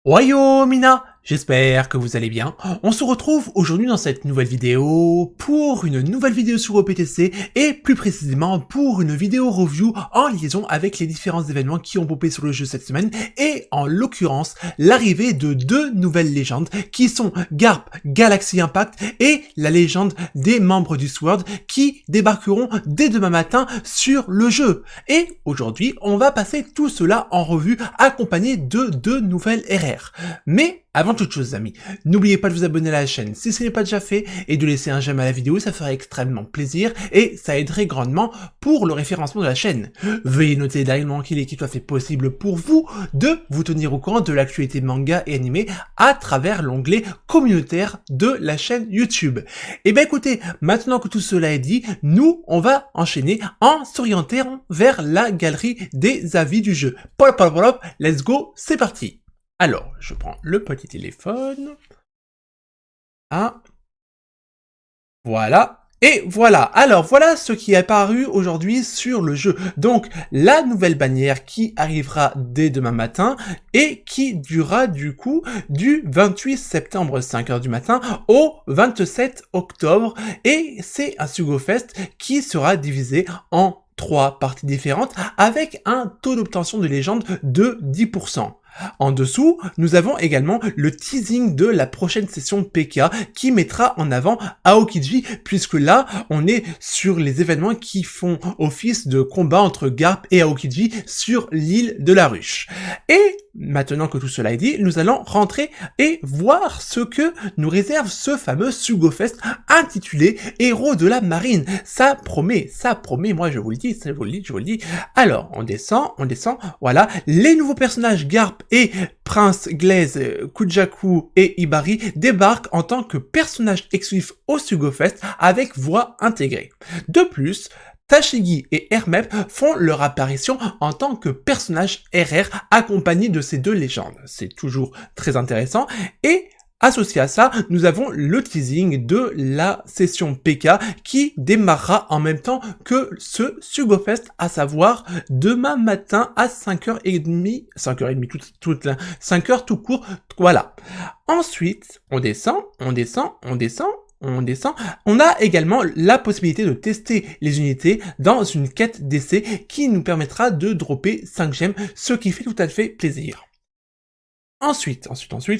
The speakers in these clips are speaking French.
Oyo Mina, j'espère que vous allez bien. On se retrouve aujourd'hui dans cette nouvelle vidéo pour une nouvelle vidéo sur OPTC et plus précisément pour une vidéo review en liaison avec les différents événements qui ont popé sur le jeu cette semaine et en l'occurrence l'arrivée de deux nouvelles légendes qui sont Garp Galaxy Impact et la légende des membres du Sword qui débarqueront dès demain matin sur le jeu. Et aujourd'hui on va passer tout cela en revue accompagné de deux nouvelles RR. Mais avant toute chose amis, n'oubliez pas de vous abonner à la chaîne si ce n'est pas déjà fait et de laisser un j'aime à la vidéo, ça ferait extrêmement plaisir et ça aiderait grandement pour le référencement de la chaîne. Veuillez noter également qu'il est tout à fait possible pour vous de vous tenir au courant de l'actualité manga et animé à travers l'onglet communautaire de la chaîne YouTube. Et ben écoutez, maintenant que tout cela est dit, nous on va enchaîner en s'orientant vers la galerie des avis du jeu. Pop, pop, pop, let's go, c'est parti. Alors, je prends le petit téléphone. Ah. Voilà. Et voilà. Alors, voilà ce qui est apparu aujourd'hui sur le jeu. Donc, la nouvelle bannière qui arrivera dès demain matin et qui durera du coup du 28 septembre 5h du matin au 27 octobre. Et c'est un SugoFest qui sera divisé en 3 parties différentes avec un taux d'obtention de légende de 10%. En dessous, nous avons également le teasing de la prochaine session PK qui mettra en avant Aokiji, puisque là, on est sur les événements qui font office de combat entre Garp et Aokiji sur l'île de la Ruche. Et maintenant que tout cela est dit, nous allons rentrer et voir ce que nous réserve ce fameux SugoFest intitulé Héros de la Marine. Ça promet, moi je vous le dis, je vous le dis. Alors, on descend, voilà, les nouveaux personnages Garp et Prince Glaze, Kujaku et Ibari débarquent en tant que personnages exclusifs au SugoFest avec voix intégrée. De plus, Tashigi et Hermep font leur apparition en tant que personnages RR accompagnés de ces deux légendes. C'est toujours très intéressant et associé à ça, nous avons le teasing de la session PK qui démarrera en même temps que ce SugoFest, à savoir demain matin à 5h30, 5h tout court, voilà. Ensuite, on descend. On a également la possibilité de tester les unités dans une quête d'essai qui nous permettra de dropper 5 gemmes, ce qui fait tout à fait plaisir. Ensuite,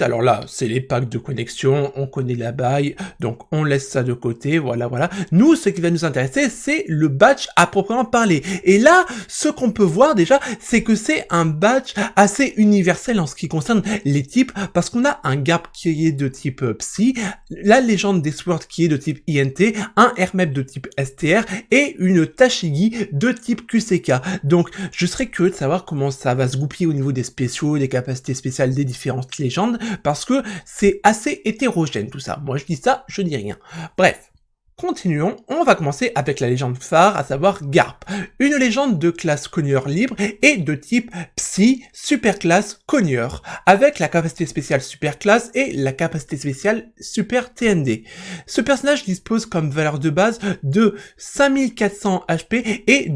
alors là, c'est les packs de connexion, on connaît la baille, donc on laisse ça de côté, voilà. Nous, ce qui va nous intéresser, c'est le badge à proprement parler. Et là, ce qu'on peut voir déjà, c'est que c'est un badge assez universel en ce qui concerne les types, parce qu'on a un Garp qui est de type Psy, la légende des Swords qui est de type INT, un Hermep de type STR, et une Tashigi de type QCK. Donc, je serais curieux de savoir comment ça va se goupiller au niveau des spéciaux, des capacités spéciales des différentes légendes, parce que c'est assez hétérogène tout ça. Moi je dis ça, je dis rien. Bref. Continuons, on va commencer avec la légende phare, à savoir Garp, une légende de classe cogneur libre et de type Psy super classe cogneur, avec la capacité spéciale super classe et la capacité spéciale super TND. Ce personnage dispose comme valeur de base de 5400 HP et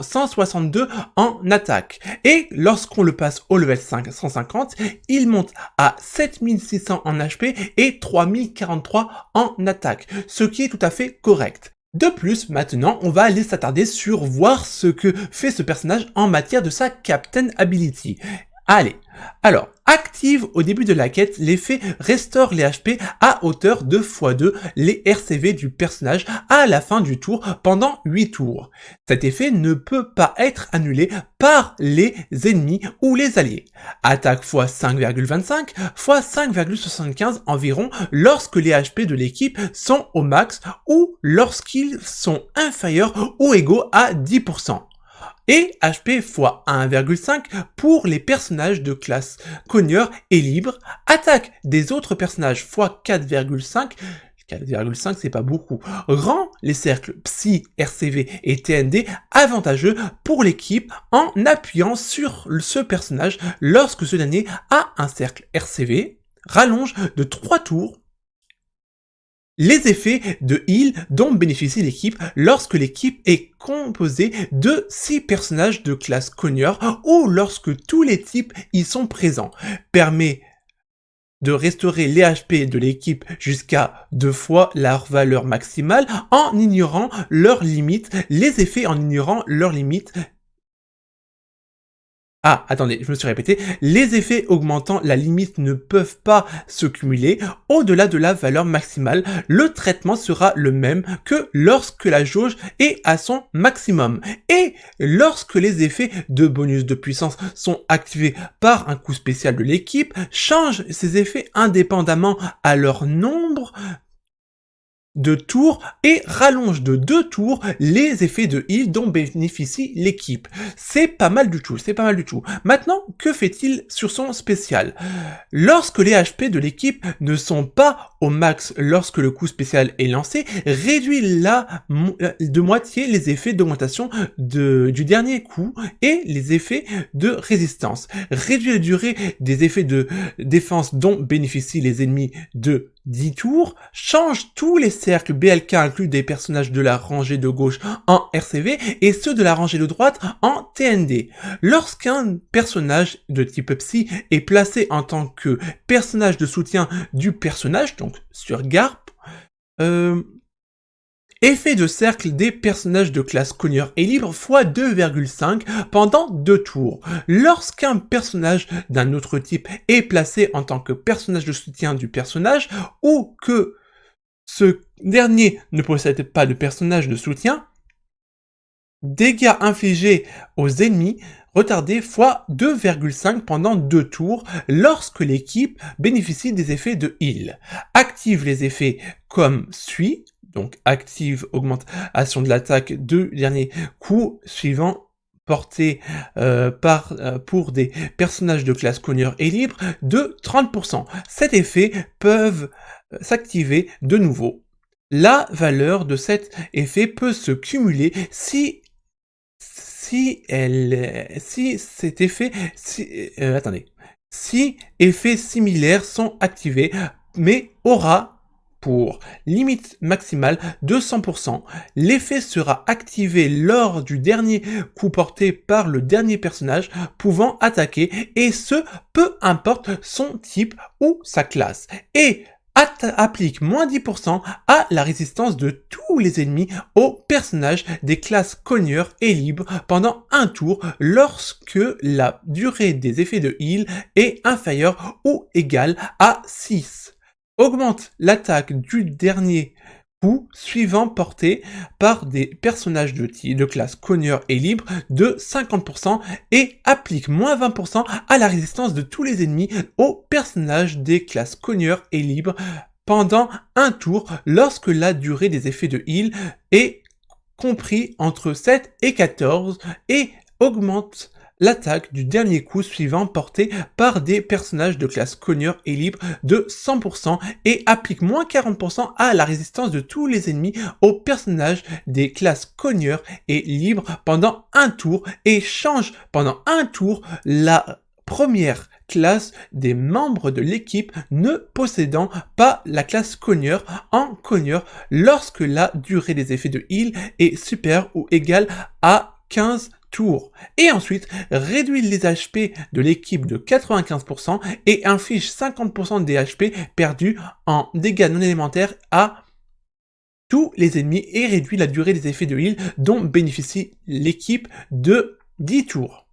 162 en attaque. Et lorsqu'on le passe au level 550, il monte à 7600 en HP et 3043 en attaque, ce qui est tout à fait correct. De plus, maintenant, on va aller s'attarder sur voir ce que fait ce personnage en matière de sa Captain Ability. Allez, alors, active au début de la quête, l'effet restaure les HP à hauteur de x2 les RCV du personnage à la fin du tour pendant 8 tours. Cet effet ne peut pas être annulé par les ennemis ou les alliés. Attaque x 5,25 x 5,75 environ lorsque les HP de l'équipe sont au max ou lorsqu'ils sont inférieurs ou égaux à 10%. Et HP x 1,5 pour les personnages de classe cogneur et libre, attaque des autres personnages x 4,5 c'est pas beaucoup, rend les cercles Psy, RCV et TND avantageux pour l'équipe en appuyant sur ce personnage lorsque ce dernier a un cercle RCV, rallonge de 3 tours Les effets de heal dont bénéficie l'équipe lorsque l'équipe est composée de 6 personnages de classe Connier ou lorsque tous les types y sont présents. Permet de restaurer les HP de l'équipe jusqu'à 2 fois leur valeur maximale en ignorant leurs limites. Les effets en ignorant leurs limites. Ah, attendez, je me suis répété. Les effets augmentant la limite ne peuvent pas se cumuler au-delà de la valeur maximale. Le traitement sera le même que lorsque la jauge est à son maximum. Et lorsque les effets de bonus de puissance sont activés par un coup spécial de l'équipe, change ces effets indépendamment à leur nombre de tours et rallonge de 2 tours les effets de heal dont bénéficie l'équipe. C'est pas mal du tout, c'est pas mal du tout. Maintenant, que fait-il sur son spécial? Lorsque les HP de l'équipe ne sont pas au max lorsque le coup spécial est lancé, réduit de moitié les effets d'augmentation du dernier coup et les effets de résistance. Réduit la durée des effets de défense dont bénéficient les ennemis de 10 tours, change tous les cercles BLK inclus des personnages de la rangée de gauche en RCV et ceux de la rangée de droite en TND. Lorsqu'un personnage de type Psy est placé en tant que personnage de soutien du personnage, donc sur Garp, effet de cercle des personnages de classe Connier et libre x 2,5 pendant 2 tours. Lorsqu'un personnage d'un autre type est placé en tant que personnage de soutien du personnage ou que ce dernier ne possède pas de personnage de soutien, dégâts infligés aux ennemis retardés x 2,5 pendant 2 tours lorsque l'équipe bénéficie des effets de heal. Active les effets comme suit. Donc active augmentation de l'attaque du dernier coup suivant porté pour des personnages de classe Connier et libre de 30%. Cet effet peuvent s'activer de nouveau. La valeur de cet effet peut se cumuler si effets similaires sont activés, mais aura pour limite maximale de 100%. L'effet sera activé lors du dernier coup porté par le dernier personnage pouvant attaquer, et ce, peu importe son type ou sa classe. Et applique moins 10% à la résistance de tous les ennemis aux personnages des classes Connier et libre pendant un tour lorsque la durée des effets de heal est inférieure ou égale à 6. Augmente l'attaque du dernier coup suivant porté par des personnages de classe Connier et libre de 50% et applique moins 20% à la résistance de tous les ennemis aux personnages des classes Connier et libre pendant un tour lorsque la durée des effets de heal est compris entre 7 et 14 et augmente l'attaque du dernier coup suivant porté par des personnages de classe Connier et libre de 100% et applique moins 40% à la résistance de tous les ennemis aux personnages des classes Connier et libre pendant un tour et change pendant un tour la première classe des membres de l'équipe ne possédant pas la classe Connier en Connier lorsque la durée des effets de heal est supérieure ou égale à 15 tours. Et ensuite, réduit les HP de l'équipe de 95% et inflige 50% des HP perdus en dégâts non élémentaires à tous les ennemis et réduit la durée des effets de heal dont bénéficie l'équipe de 10 tours.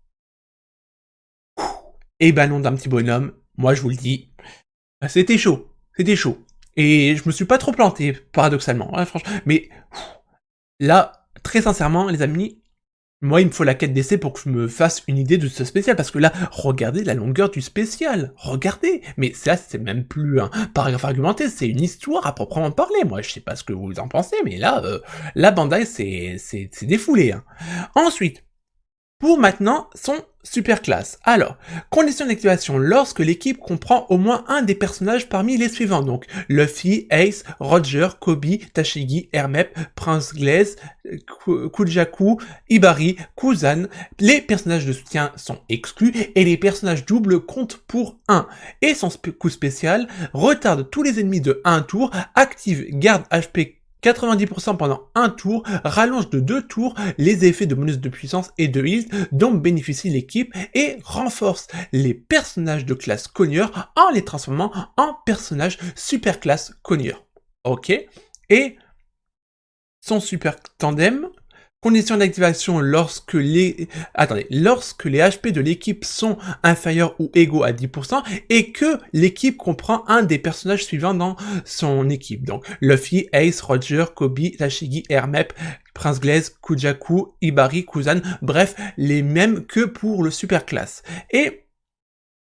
Et ben non d'un petit bonhomme, moi je vous le dis, c'était chaud. Et je me suis pas trop planté, paradoxalement, hein, franchement. Mais là, très sincèrement, les amis, moi, il me faut la quête d'essai pour que je me fasse une idée de ce spécial, parce que là, regardez la longueur du spécial, regardez. Mais ça, c'est même plus un paragraphe argumenté, c'est une histoire à proprement parler. Moi, je sais pas ce que vous en pensez, mais là, la Bandai, c'est défoulé. Hein. Ensuite, pour maintenant son super classe. Alors, condition d'activation, lorsque l'équipe comprend au moins un des personnages parmi les suivants, donc Luffy, Ace, Roger, Kobe, Tashigi, Hermep, Prince Glaze, Kujaku, Ibari, Kuzan. Les personnages de soutien sont exclus et les personnages doubles comptent pour 1. Et son coup spécial retarde tous les ennemis de 1 tour, active garde HP 90% pendant un tour, rallonge de 2 tours les effets de bonus de puissance et de heal dont bénéficie l'équipe et renforce les personnages de classe cogneur en les transformant en personnages super classe cogneur. Ok. Et son super tandem, condition d'activation lorsque les HP de l'équipe sont inférieurs ou égaux à 10% et que l'équipe comprend un des personnages suivants dans son équipe. Donc Luffy, Ace, Roger, Kobe, Tashigi, Hermep, Prince Glaze, Kujaku, Ibari, Kuzan, bref, les mêmes que pour le super classe. Et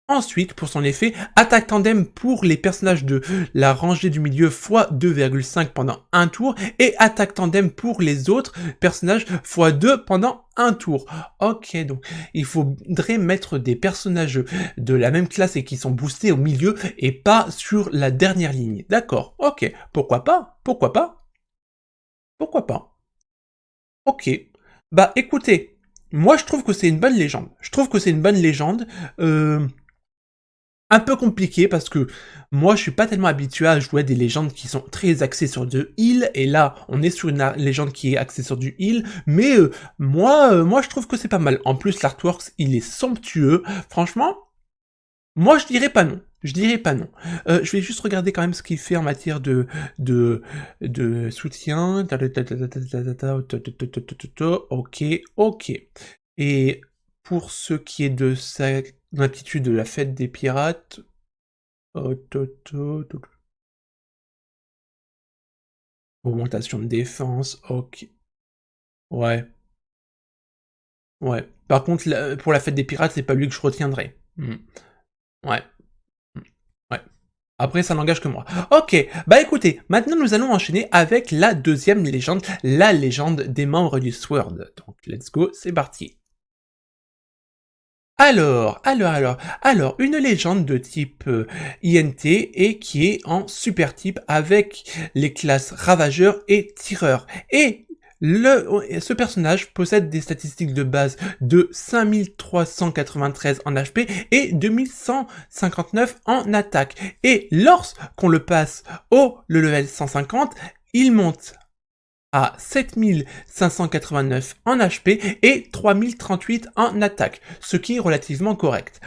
ensuite, pour son effet, attaque tandem pour les personnages de la rangée du milieu x 2,5 pendant un tour et attaque tandem pour les autres personnages x 2 pendant un tour. Ok, donc il faudrait mettre des personnages de la même classe et qui sont boostés au milieu et pas sur la dernière ligne. D'accord, ok, pourquoi pas? Pourquoi pas? Pourquoi pas? Ok, bah écoutez, moi je trouve que c'est une bonne légende. Je trouve que c'est une bonne légende. Un peu compliqué parce que moi je suis pas tellement habitué à jouer à des légendes qui sont très axées sur du heal et là on est sur une légende qui est axée sur du heal mais moi je trouve que c'est pas mal. En plus l'artwork il est somptueux, franchement moi je dirais pas non. Je dirais pas non. Je vais juste regarder quand même ce qu'il fait en matière de soutien. Ok, ok. Et pour ce qui est de sa aptitude de la fête des pirates, augmentation de défense, ok. Ouais. Ouais. Par contre, pour la fête des pirates, c'est pas lui que je retiendrai. Ouais. Ouais. Après, ça n'engage que moi. Ok, bah écoutez, maintenant nous allons enchaîner avec la deuxième légende, la légende des membres du Sword. Donc, let's go, c'est parti. Alors, une légende de type INT et qui est en super type avec les classes ravageur et tireur. Et ce personnage possède des statistiques de base de 5393 en HP et 2159 en attaque. Et lorsqu'on le passe le level 150, il monte à 7589 en HP et 3038 en attaque, ce qui est relativement correct.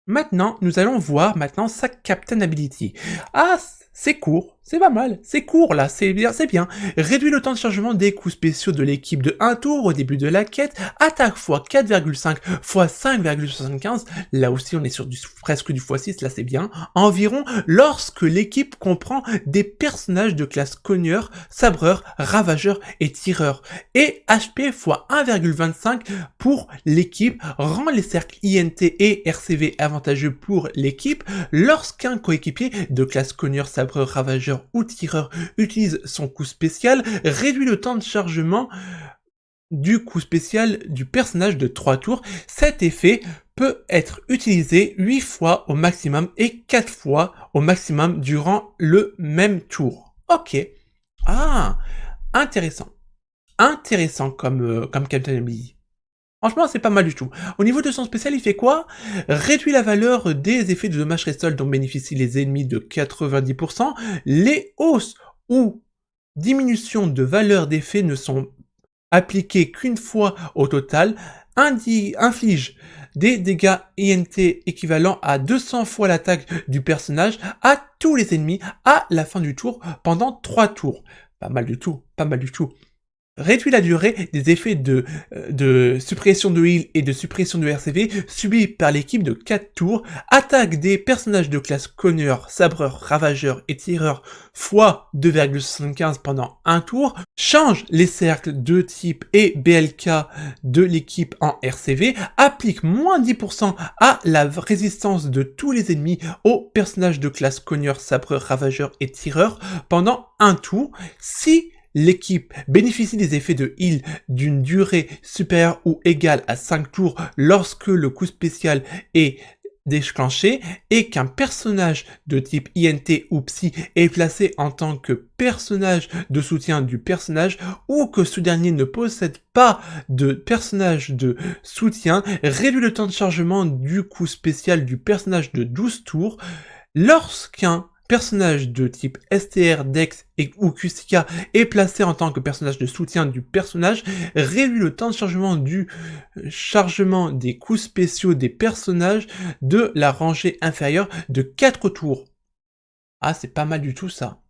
Maintenant, nous allons voir sa Captain Ability. Ah, c'est court, c'est pas mal, c'est court là, c'est bien, c'est bien. Réduit le temps de chargement des coups spéciaux de l'équipe de 1 tour au début de la quête, attaque x 4,5 x 5,75, là aussi on est sur presque du x6, là c'est bien, environ lorsque l'équipe comprend des personnages de classe cogneur, sabreur, ravageur et tireur. Et HP x 1,25 pour l'équipe rend les cercles INT et RCV avantageux pour l'équipe lorsqu'un coéquipier de classe cogneur, sabreur, ravageur ou tireur utilise son coup spécial, réduit le temps de chargement du coup spécial du personnage de 3 tours. Cet effet peut être utilisé 8 fois au maximum et 4 fois au maximum durant le même tour. Ok. Ah, intéressant. Intéressant comme Captain Ability. Franchement, c'est pas mal du tout. Au niveau de son spécial, il fait quoi? Réduit la valeur des effets de dommages résolve dont bénéficient les ennemis de 90%. Les hausses ou diminutions de valeur d'effets ne sont appliquées qu'une fois au total. Inflige des dégâts INT équivalents à 200 fois l'attaque du personnage à tous les ennemis à la fin du tour pendant 3 tours. Pas mal du tout, pas mal du tout. Réduit la durée des effets de suppression de heal et de suppression de RCV subis par l'équipe de 4 tours, attaque des personnages de classe cogneur, sabreur, ravageur et tireur x 2,75 pendant un tour, change les cercles de type et BLK de l'équipe en RCV, applique moins 10% à la résistance de tous les ennemis aux personnages de classe cogneur, sabreur, ravageur et tireur pendant un tour. Si l'équipe bénéficie des effets de heal d'une durée supérieure ou égale à 5 tours lorsque le coup spécial est déclenché et qu'un personnage de type INT ou Psy est placé en tant que personnage de soutien du personnage ou que ce dernier ne possède pas de personnage de soutien, réduit le temps de chargement du coup spécial du personnage de 12 tours. Lorsqu'un personnage de type STR, Dex ou QCK est placé en tant que personnage de soutien du personnage, réduit le temps de chargement des coups spéciaux des personnages de la rangée inférieure de 4 tours. Ah, c'est pas mal du tout ça.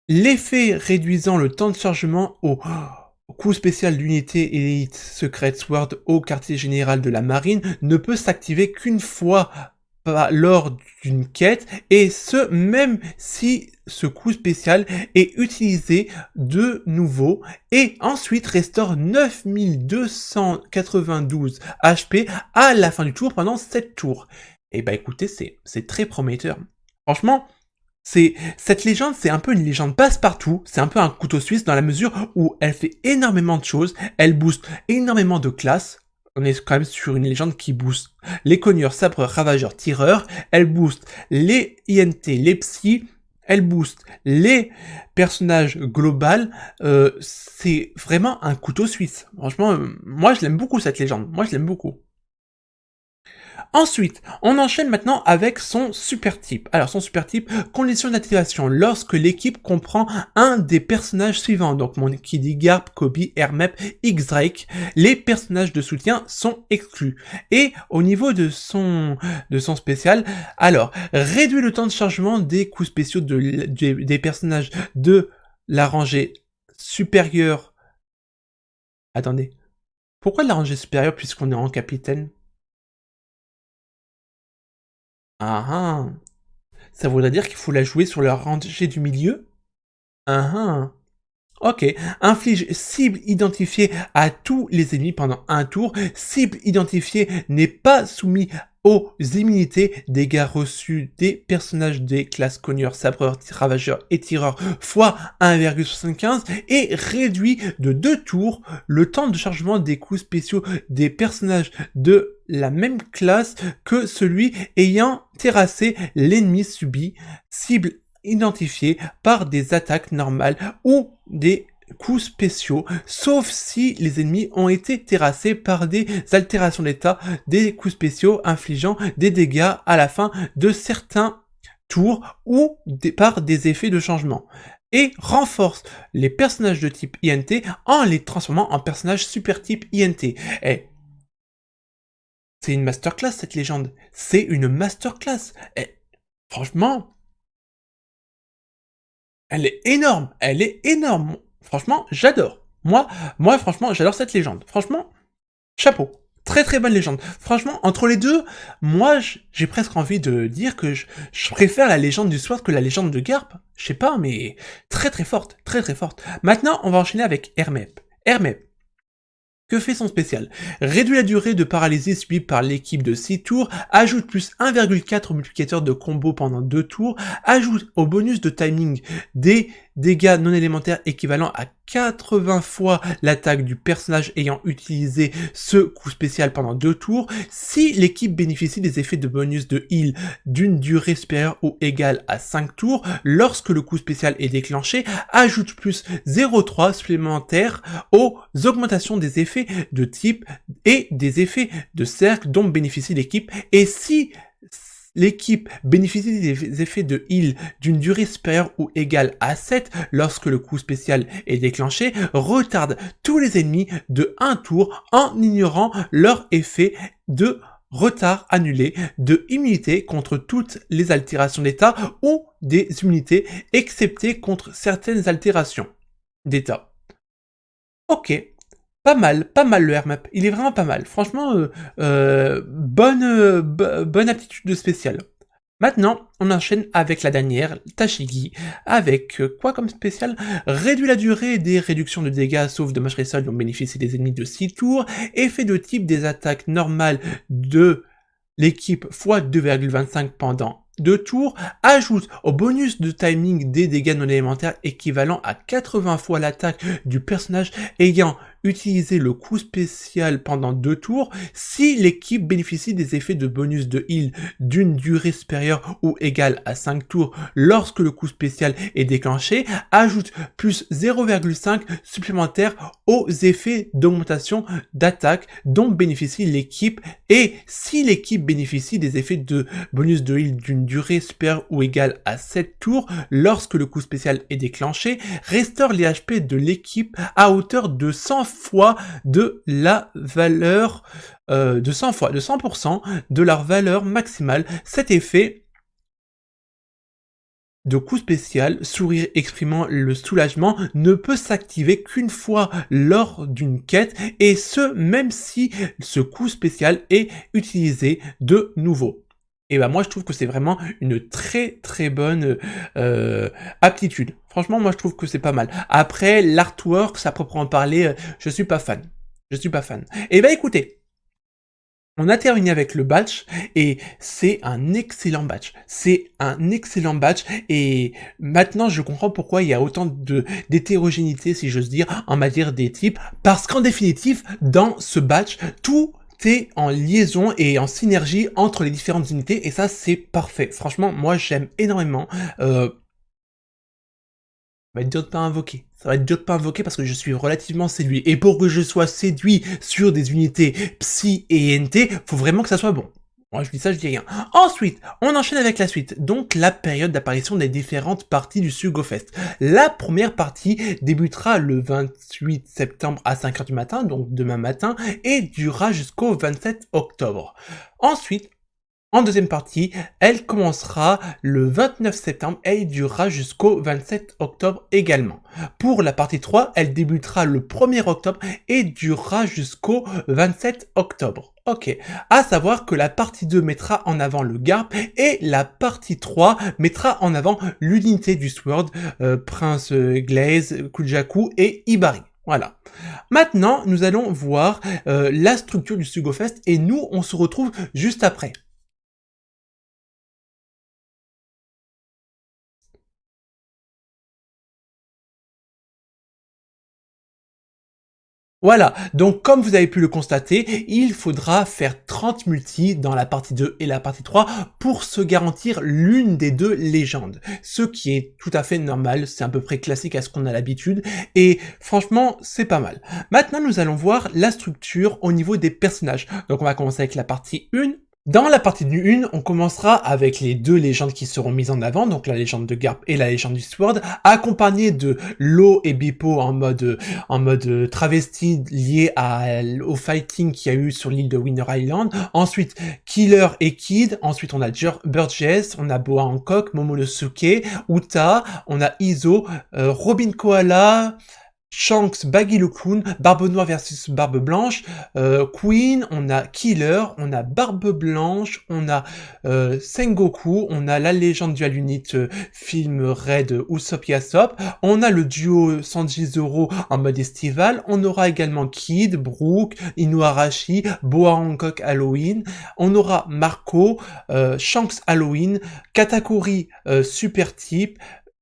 L'effet réduisant le temps de chargement au coup spécial d'unité Elite Secret Sword au quartier général de la marine ne peut s'activer qu'une fois lors d'une quête, et ce même si ce coup spécial est utilisé de nouveau, et ensuite restaure 9292 HP à la fin du tour pendant 7 tours. Et bah écoutez, c'est très prometteur. Franchement, cette légende, c'est un peu une légende passe-partout, c'est un peu un couteau suisse dans la mesure où elle fait énormément de choses, elle booste énormément de classes. On est quand même sur une légende qui booste les cogneurs, sabreurs, ravageurs, tireurs, elle booste les INT, les psy, elle booste les personnages global, c'est vraiment un couteau suisse. Franchement, moi je l'aime beaucoup cette légende, moi je l'aime beaucoup. Ensuite, on enchaîne maintenant avec son super type. Alors son super type, condition d'activation, lorsque l'équipe comprend un des personnages suivants, donc mon Kiddy, Garp, Kobe, Hermep, X-Drake, les personnages de soutien sont exclus. Et au niveau de son spécial, alors, réduit le temps de chargement des coups spéciaux des personnages de la rangée supérieure. Attendez, pourquoi de la rangée supérieure puisqu'on est en capitaine? Ah ah. Ça voudrait dire qu'il faut la jouer sur la rangée du milieu? Ah ah. Ok. Inflige cible identifiée à tous les ennemis pendant un tour. Cible identifiée n'est pas soumis aux immunités, dégâts reçus des personnages des classes cogneurs, sabreurs, ravageurs et tireurs fois 1,75 et réduit de 2 tours le temps de chargement des coups spéciaux des personnages de la même classe que celui ayant terrassé l'ennemi subi, cible identifiée par des attaques normales ou des coups spéciaux, sauf si les ennemis ont été terrassés par des altérations d'état, des coups spéciaux infligeant des dégâts à la fin de certains tours ou par des effets de changement. Et renforce les personnages de type INT en les transformant en personnages super type INT. Et c'est une masterclass cette légende. C'est une masterclass. Et franchement, elle est énorme, elle est énorme. Franchement, j'adore. Moi, franchement, j'adore cette légende. Franchement, chapeau. Très très bonne légende. Franchement, entre les deux, moi, j'ai presque envie de dire que je préfère la légende du Sword que la légende de Garp. Je sais pas, mais très très forte, très très forte. Maintenant, on va enchaîner avec Hermep. Hermep. Que fait son spécial? Réduit la durée de paralysie subie par l'équipe de 6 tours, ajoute plus 1,4 au multiplicateur de combo pendant 2 tours, ajoute au bonus de timing des dégâts non élémentaires équivalents à 80 fois l'attaque du personnage ayant utilisé ce coup spécial pendant 2 tours, si l'équipe bénéficie des effets de bonus de heal d'une durée supérieure ou égale à 5 tours, lorsque le coup spécial est déclenché, ajoute plus 0,3 supplémentaire aux augmentations des effets de type et des effets de cercle dont bénéficie l'équipe, et si l'équipe bénéficie des effets de heal d'une durée supérieure ou égale à 7 lorsque le coup spécial est déclenché, retarde tous les ennemis de 1 tour en ignorant leur effet de retard annulé de immunité contre toutes les altérations d'état ou des immunités excepté contre certaines altérations d'état. Ok. Pas mal le Hermap, il est vraiment pas mal. Franchement, bonne aptitude de spécial. Maintenant, on enchaîne avec la dernière, Tashigi, avec quoi comme spécial? Réduit la durée des réductions de dégâts sauf dommages sol dont bénéficient les ennemis de 6 tours, effet de type des attaques normales de l'équipe x 2,25 pendant de tour, ajoute au bonus de timing des dégâts non élémentaires équivalent à 80 fois l'attaque du personnage ayant utilisé le coup spécial pendant 2 tours si l'équipe bénéficie des effets de bonus de heal d'une durée supérieure ou égale à 5 tours lorsque le coup spécial est déclenché, ajoute plus 0,5 supplémentaire aux effets d'augmentation d'attaque dont bénéficie l'équipe et si l'équipe bénéficie des effets de bonus de heal d'une durée supérieure ou égale à 7 tours lorsque le coup spécial est déclenché, restaure les HP de l'équipe à hauteur de 100 fois de la valeur de 100% de leur valeur maximale. Cet effet de coup spécial, sourire exprimant le soulagement, ne peut s'activer qu'une fois lors d'une quête, et ce, même si ce coup spécial est utilisé de nouveau. Et bah moi je trouve que c'est vraiment une très très bonne aptitude. Franchement moi je trouve que c'est pas mal. Après l'artwork, ça proprement parler, je suis pas fan. Je suis pas fan. Et bah écoutez, on a terminé avec le batch et c'est un excellent batch. C'est un excellent batch et maintenant je comprends pourquoi il y a autant d'hétérogénéité, si j'ose dire, en matière des types. Parce qu'en définitive, dans ce batch, tout est en liaison et en synergie entre les différentes unités et ça c'est parfait. Franchement, moi j'aime énormément. Ça va être dur de pas invoquer. Ça va être dur de pas invoquer parce que je suis relativement séduit. Et pour que je sois séduit sur des unités Psy et NT, faut vraiment que ça soit bon. Moi je dis ça, je dis rien. Ensuite, on enchaîne avec la suite. Donc la période d'apparition des différentes parties du SugoFest. La première partie débutera le 28 septembre à 5h du matin, donc demain matin, et durera jusqu'au 27 octobre. Ensuite, en deuxième partie, elle commencera le 29 septembre et durera jusqu'au 27 octobre également. Pour la partie 3, elle débutera le 1er octobre et durera jusqu'au 27 octobre. Ok, à savoir que la partie 2 mettra en avant le Garp et la partie 3 mettra en avant l'unité du Sword, Prince Glaze, Kujaku et Ibari. Voilà. Maintenant, nous allons voir la structure du SugoFest et nous, on se retrouve juste après. Voilà, donc comme vous avez pu le constater, il faudra faire 30 multi dans la partie 2 et la partie 3 pour se garantir l'une des deux légendes. Ce qui est tout à fait normal, c'est à peu près classique à ce qu'on a l'habitude, et franchement, c'est pas mal. Maintenant, nous allons voir la structure au niveau des personnages. Donc on va commencer avec la partie 1. Dans la partie du 1, on commencera avec les deux légendes qui seront mises en avant, donc la légende de Garp et la légende du Sword, accompagnées de Lo et Bippo en mode travesti lié au fighting qu'il y a eu sur l'île de Winter Island. Ensuite, Killer et Kid. Ensuite, on a Burgess, on a Boa Hancock, Momonosuke, Uta, on a Izo, Robin Koala, Shanks, Baggy le Clown, Barbe Noire versus Barbe Blanche, Queen, on a Killer, on a Barbe Blanche, on a Sengoku, on a la légende du Alunit film Red Usopp Yasop, on a le duo Sanji Zoro en mode estival, on aura également Kid, Brook, Inuarashi, Boa Hancock Halloween, on aura Marco, Shanks Halloween, Katakuri Super Type,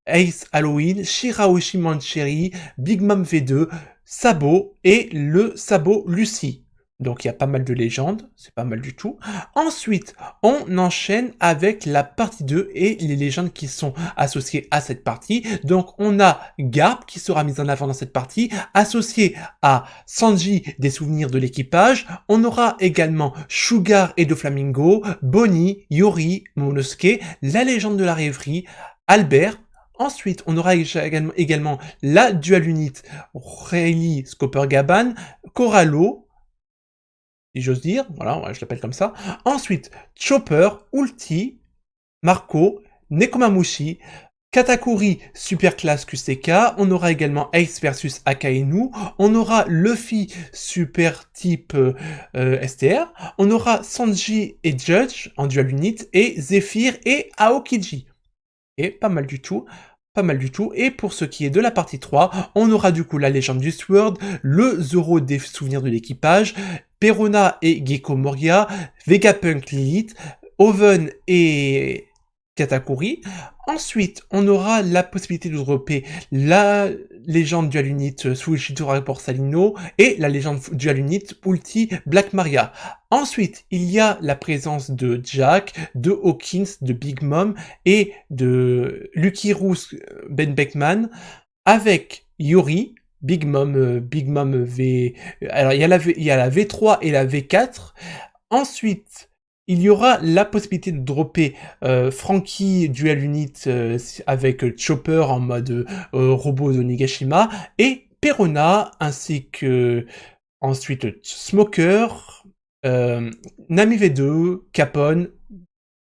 Ace Halloween, Shirahoshi Mancheri, Big Mom V2, Sabo et le Sabo Lucy. Donc il y a pas mal de légendes, c'est pas mal du tout. Ensuite, on enchaîne avec la partie 2 et les légendes qui sont associées à cette partie. Donc on a Garp qui sera mise en avant dans cette partie, associé à Sanji des souvenirs de l'équipage. On aura également Sugar et Doflamingo, Bonnie, Yori, Momonosuke, la légende de la rêverie, Albert. Ensuite, on aura également la Dual Unit, Rayleigh Scopper-Gaban, Corallo, si j'ose dire, voilà, je l'appelle comme ça. Ensuite, Chopper, Ulti, Marco, Nekomamushi, Katakuri Superclass QCK, on aura également Ace versus Akainu, on aura Luffy Super Type STR, on aura Sanji et Judge en Dual Unit, et Zephyr et Aokiji. Et pas mal du tout. Pas mal du tout. Et pour ce qui est de la partie 3, on aura du coup la légende du Sword, le Zoro des souvenirs de l'équipage, Perona et Gecko Moria, Vegapunk Lilith, Oven et Katakuri. Ensuite, on aura la possibilité de dropper la légende Dual Unit Suishitora Borsalino et la légende Dual Unit Ulti Black Maria. Ensuite, il y a la présence de Jack, de Hawkins, de Big Mom et de Lucky Roos Ben Beckman avec Yuri, Big Mom V. Alors il y a la V3 et la V4. Ensuite, il y aura la possibilité de dropper Frankie Dual Unit avec Chopper en mode robot de Nigashima et Perona ainsi que ensuite Smoker, Nami V2, Capone,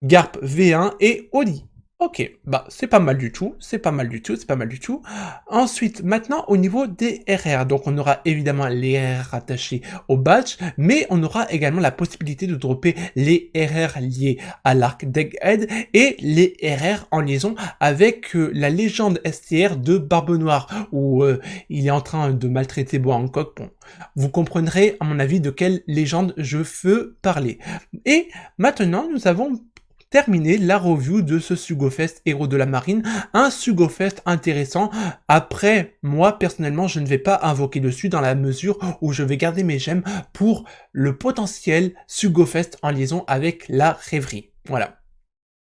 Garp V1 et Oli. Ok, bah c'est pas mal du tout, c'est pas mal du tout, c'est pas mal du tout. Ensuite, maintenant au niveau des RR, donc on aura évidemment les RR attachés au badge, mais on aura également la possibilité de dropper les RR liés à l'arc d'Egghead et les RR en liaison avec la légende STR de Barbe Noire, où il est en train de maltraiter Boa Hancock. Bon, vous comprendrez à mon avis de quelle légende je veux parler. Et maintenant, nous avons terminé la review de ce SugoFest Héros de la Marine, un SugoFest intéressant. Après, moi, personnellement, je ne vais pas invoquer dessus dans la mesure où je vais garder mes gemmes pour le potentiel SugoFest en liaison avec la rêverie. Voilà.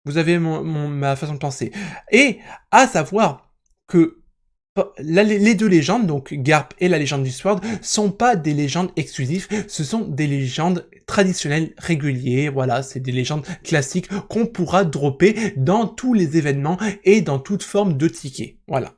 Vous avez ma façon de penser. Et à savoir que les deux légendes, donc Garp et la légende du Sword, sont pas des légendes exclusives, ce sont des légendes traditionnelles réguliers, voilà, c'est des légendes classiques qu'on pourra dropper dans tous les événements et dans toute forme de tickets, voilà.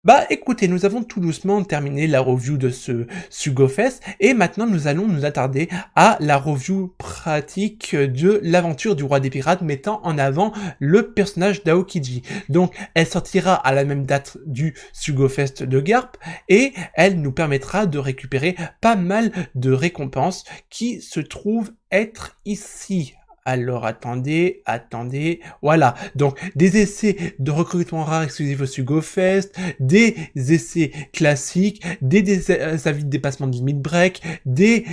Bah écoutez, nous avons tout doucement terminé la review de ce SugoFest et maintenant nous allons nous attarder à la review pratique de l'aventure du roi des pirates mettant en avant le personnage d'Aokiji. Donc elle sortira à la même date du SugoFest de Garp et elle nous permettra de récupérer pas mal de récompenses qui se trouvent être ici. Alors attendez, voilà, donc des essais de recrutement rare exclusifs au SugoFest, des essais classiques, des avis de dépassement de limit break, des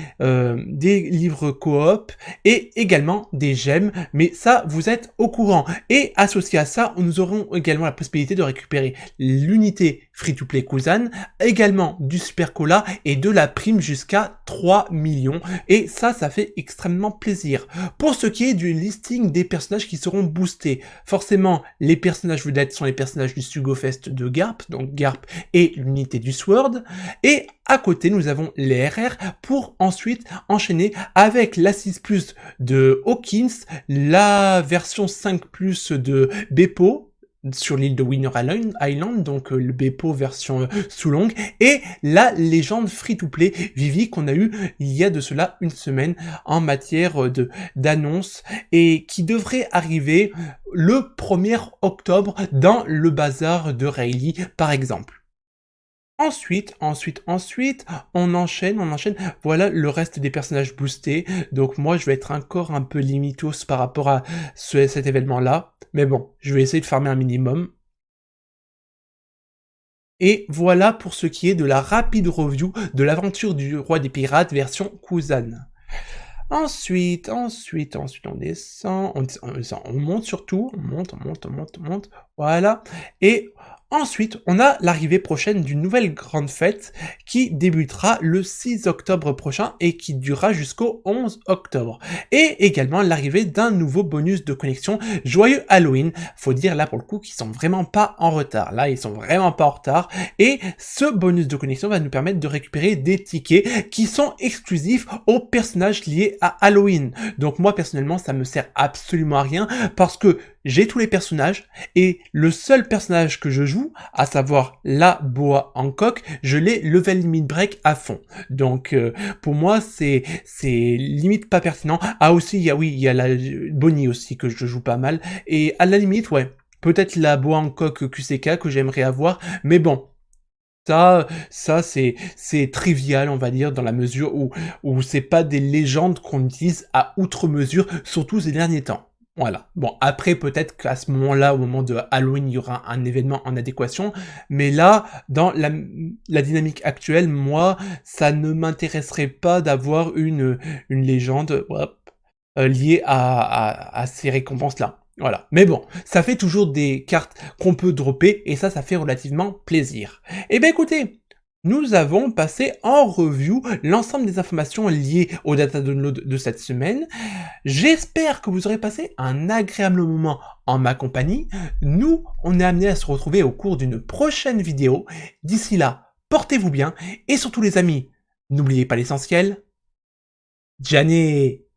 livres coop et également des gemmes, mais ça vous êtes au courant. Et associé à ça, nous aurons également la possibilité de récupérer l'unité free-to-play Kuzan, également du Super Cola et de la prime jusqu'à 3 millions, et ça fait extrêmement plaisir. Pour ce qui est du listing des personnages qui seront boostés, forcément les personnages vedettes sont les personnages du SugoFest de Garp, donc Garp et l'unité du Sword, et à côté nous avons les RR pour ensuite enchaîner avec la 6+ de Hawkins, la version 5+ de Beppo, sur l'île de Winner Island, donc le Beppo version Sulong, et la légende free-to-play Vivi qu'on a eu il y a de cela une semaine en matière d'annonce et qui devrait arriver le 1er octobre dans le bazar de Rayleigh par exemple. Ensuite, on enchaîne, voilà le reste des personnages boostés, donc moi je vais être encore un peu limitos par rapport à cet événement-là, mais bon, je vais essayer de farmer un minimum. Et voilà pour ce qui est de la rapide review de l'aventure du roi des pirates version Kuzan. Ensuite, on descend, on monte surtout, on monte, voilà, et ensuite, on a l'arrivée prochaine d'une nouvelle grande fête qui débutera le 6 octobre prochain et qui durera jusqu'au 11 octobre. Et également l'arrivée d'un nouveau bonus de connexion Joyeux Halloween. Faut dire là pour le coup qu'ils sont vraiment pas en retard. Là, ils sont vraiment pas en retard. Et ce bonus de connexion va nous permettre de récupérer des tickets qui sont exclusifs aux personnages liés à Halloween. Donc moi, personnellement, ça me sert absolument à rien parce que j'ai tous les personnages et le seul personnage que je joue, à savoir la Boa Hancock, je l'ai level limit break à fond. Donc pour moi c'est limite pas pertinent. Ah aussi il y a la Bonnie aussi que je joue pas mal et à la limite ouais, peut-être la Boa Hancock QCK que j'aimerais avoir, mais bon. Ça c'est trivial, on va dire, dans la mesure où c'est pas des légendes qu'on utilise à outre mesure, surtout ces derniers temps. Voilà. Bon, après, peut-être qu'à ce moment-là, au moment de Halloween, il y aura un événement en adéquation. Mais là, dans la dynamique actuelle, moi, ça ne m'intéresserait pas d'avoir une légende liée à ces récompenses-là. Voilà. Mais bon, ça fait toujours des cartes qu'on peut dropper et ça fait relativement plaisir. Eh bien écoutez, nous avons passé en review l'ensemble des informations liées au data download de cette semaine. J'espère que vous aurez passé un agréable moment en ma compagnie. Nous, on est amené à se retrouver au cours d'une prochaine vidéo. D'ici là, portez-vous bien et surtout les amis, n'oubliez pas l'essentiel. Jané!